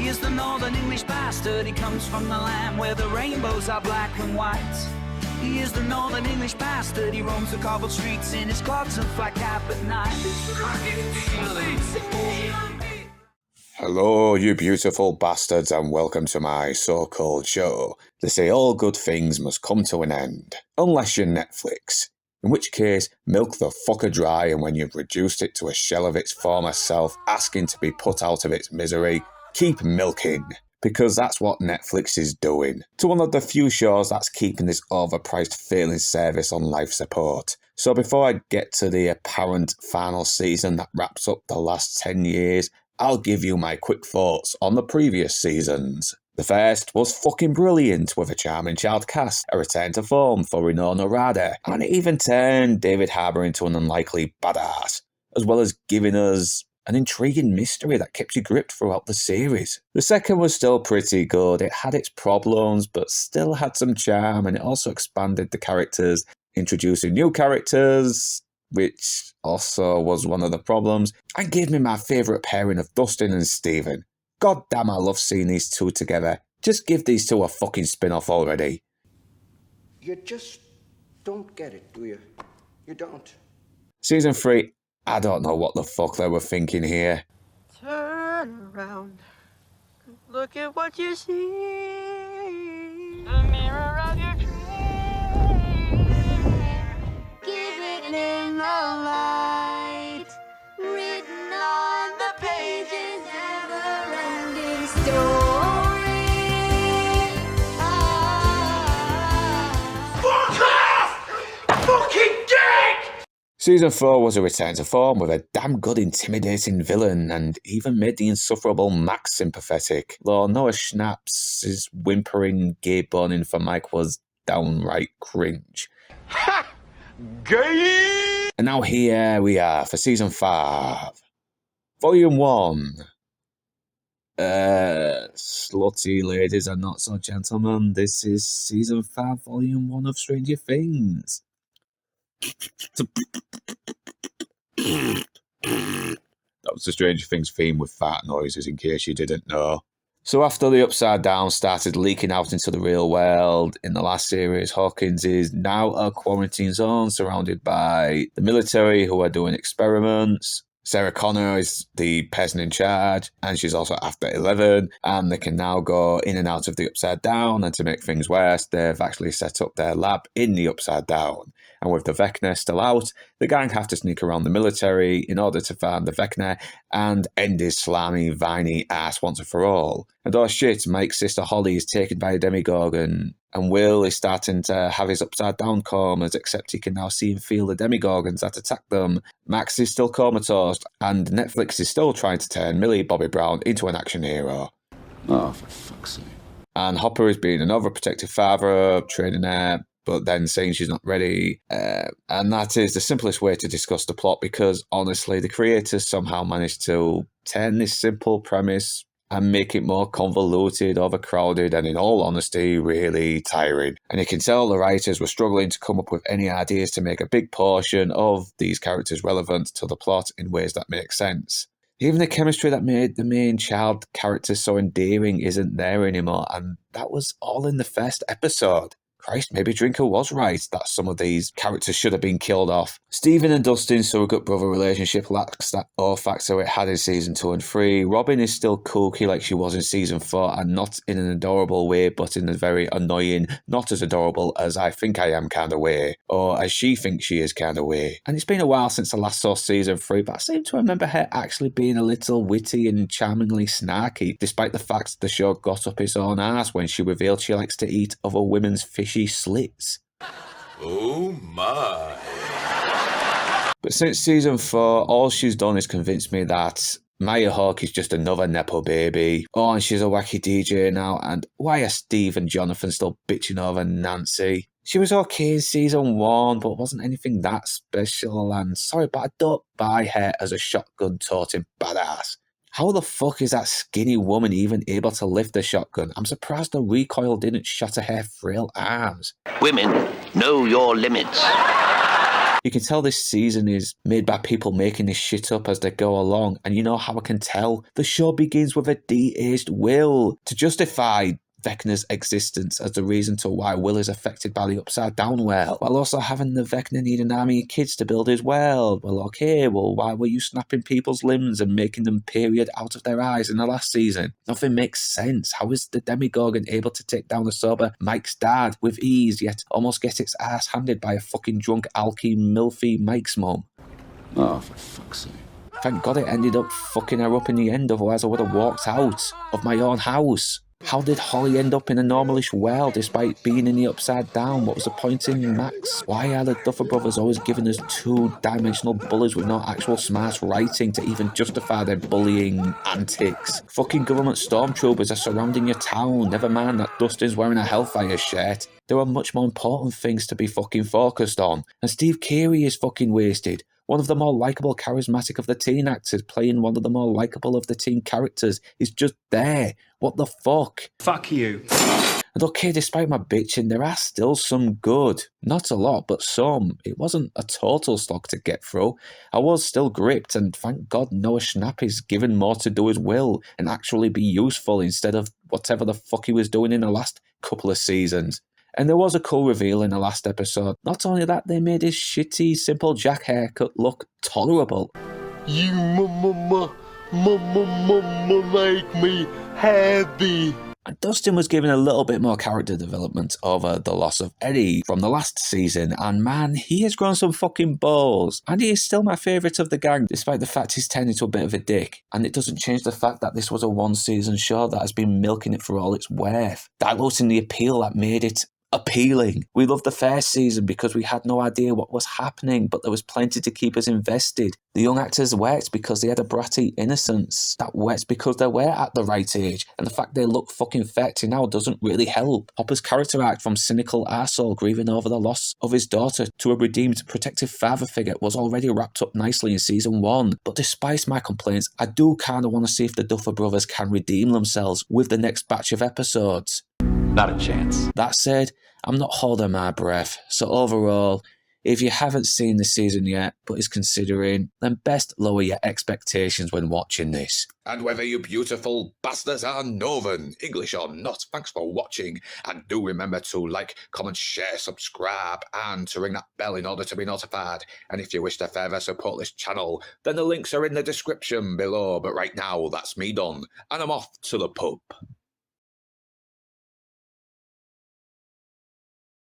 He is the northern English bastard. He comes from the land where the rainbows are black and white. He is the northern English bastard. He roams the cobbled streets in his clogs and flat cap at night. Hello, you beautiful bastards, and welcome to my so-called show. They say all good things must come to an end, unless you're Netflix. In which case, milk the fucker dry, and when you've reduced it to a shell of its former self, asking to be put out of its misery, keep milking. Because that's what Netflix is doing, to one of the few shows that's keeping this overpriced failing service on life support. So before I get to the apparent final season that wraps up the last 10 years, I'll give you my quick thoughts on the previous seasons. The first was fucking brilliant, with a charming child cast, a return to form for Winona Ryder, and it even turned David Harbour into an unlikely badass, as well as giving us an intriguing mystery that kept you gripped throughout the series. The second was still pretty good. It had its problems, but still had some charm, and it also expanded the characters, introducing new characters, which also was one of the problems, and gave me my favourite pairing of Dustin and Stephen. God damn, I love seeing these two together. Just give these two a fucking spin-off already. You just don't get it, do you? You don't. Season 3, I don't know what the fuck they were thinking here. Turn around, look at what you see. The mirror of your dream. Give it in the light, written on the pages, never-ending story. Fuck off! Fucking dick! Season 4 was a return to form with a damn good intimidating villain, and even made the insufferable Max sympathetic, though Noah Schnapp's whimpering gay boning for Mike was downright cringe. Ha! Gay! And now here we are for Season 5. Volume 1. Slutty ladies and not so gentlemen, this is Season 5, Volume 1 of Stranger Things. That was the Stranger Things theme with fart noises, in case you didn't know. So after the Upside Down started leaking out into the real world in the last series, Hawkins is now a quarantine zone surrounded by the military who are doing experiments. Sarah Connor is the person in charge, and she's also after 11, and they can now go in and out of the Upside Down, and to make things worse, they've actually set up their lab in the Upside Down. And with the Vecna still out, the gang have to sneak around the military in order to find the Vecna and end his slimy, viney ass once and for all. And oh shit, Mike's sister Holly is taken by a Demogorgon, and Will is starting to have his upside down comas, except he can now see and feel the Demogorgons that attack them. Max is still comatose, and Netflix is still trying to turn Millie Bobby Brown into an action hero. Oh, for fuck's sake. And Hopper is being an overprotective father, training her, but then saying she's not ready. And that is the simplest way to discuss the plot, because honestly, the creators somehow managed to turn this simple premise and make it more convoluted, overcrowded, and in all honesty, really tiring. And you can tell the writers were struggling to come up with any ideas to make a big portion of these characters relevant to the plot in ways that make sense. Even the chemistry that made the main child characters so endearing isn't there anymore, and that was all in the first episode. Christ, maybe Drinker was right that some of these characters should have been killed off. Stephen and Dustin's surrogate brother relationship lacks that awe factor it had in Season 2 and 3. Robin is still kooky like she was in Season 4, and not in an adorable way, but in a very annoying, not as adorable as I think I am kind of way, or as she thinks she is kind of way. And it's been a while since I last saw Season 3, but I seem to remember her actually being a little witty and charmingly snarky, despite the fact the show got up its own arse when she revealed she likes to eat other women's fishy slits. Oh my. But since Season 4, all she's done is convince me that Maya Hawke is just another Nepo baby. Oh, and she's a wacky DJ now, and why are Steve and Jonathan still bitching over Nancy? She was okay in Season 1, but wasn't anything that special, and sorry, but I don't buy her as a shotgun-toting badass. How the fuck is that skinny woman even able to lift a shotgun? I'm surprised the recoil didn't shatter her frail arms. Women, know your limits. You can tell this season is made by people making this shit up as they go along, and you know how I can tell? The show begins with a de-aged Will to justify Vecna's existence as the reason to why Will is affected by the Upside Down world, while also having the Vecna need an army of kids to build his world. Well, okay, well, why were you snapping people's limbs and making them period out of their eyes in the last season? Nothing makes sense. How is the Demogorgon able to take down the sober Mike's dad with ease, yet almost get its ass handed by a fucking drunk, alky, milfy Mike's mum? Oh, for fuck's sake. Thank God it ended up fucking her up in the end, otherwise I would have walked out of my own house. How did Holly end up in a normalish world despite being in the Upside Down? What was the point in Max? Why are the Duffer Brothers always giving us two-dimensional bullies with no actual smart writing to even justify their bullying antics? Fucking government stormtroopers are surrounding your town, never mind that Dustin's wearing a Hellfire shirt. There are much more important things to be fucking focused on. And Steve Carey is fucking wasted. One of the more likeable, charismatic of the teen actors, playing one of the more likeable of the teen characters, is just there. What the fuck? Fuck you. And okay, despite my bitching, there are still some good. Not a lot, but some. It wasn't a total slog to get through. I was still gripped, and thank God Noah Schnapp is given more to do his will and actually be useful instead of whatever the fuck he was doing in the last couple of seasons. And there was a cool reveal in the last episode. Not only that, they made his shitty, simple Jack haircut look tolerable. You make me happy. And Dustin was given a little bit more character development over the loss of Eddie from the last season, and man, he has grown some fucking balls. And he is still my favourite of the gang, despite the fact he's turned into a bit of a dick. And it doesn't change the fact that this was a one-season show that has been milking it for all it's worth, diluting the appeal that made it appealing. We loved the first season because we had no idea what was happening, but there was plenty to keep us invested. The young actors worked because they had a bratty innocence that worked because they were at the right age, and the fact they look fucking 30 now doesn't really help. Hopper's character arc from cynical arsehole grieving over the loss of his daughter to a redeemed protective father figure was already wrapped up nicely in season 1, but despite my complaints, I do kinda want to see if the Duffer Brothers can redeem themselves with the next batch of episodes. Not a chance. That said, I'm not holding my breath, so overall, if you haven't seen the season yet, but is considering, then best lower your expectations when watching this. And whether you beautiful bastards are Northern, English or not, thanks for watching. And do remember to like, comment, share, subscribe, and to ring that bell in order to be notified. And if you wish to further support this channel, then the links are in the description below. But right now, that's me done, and I'm off to the pub.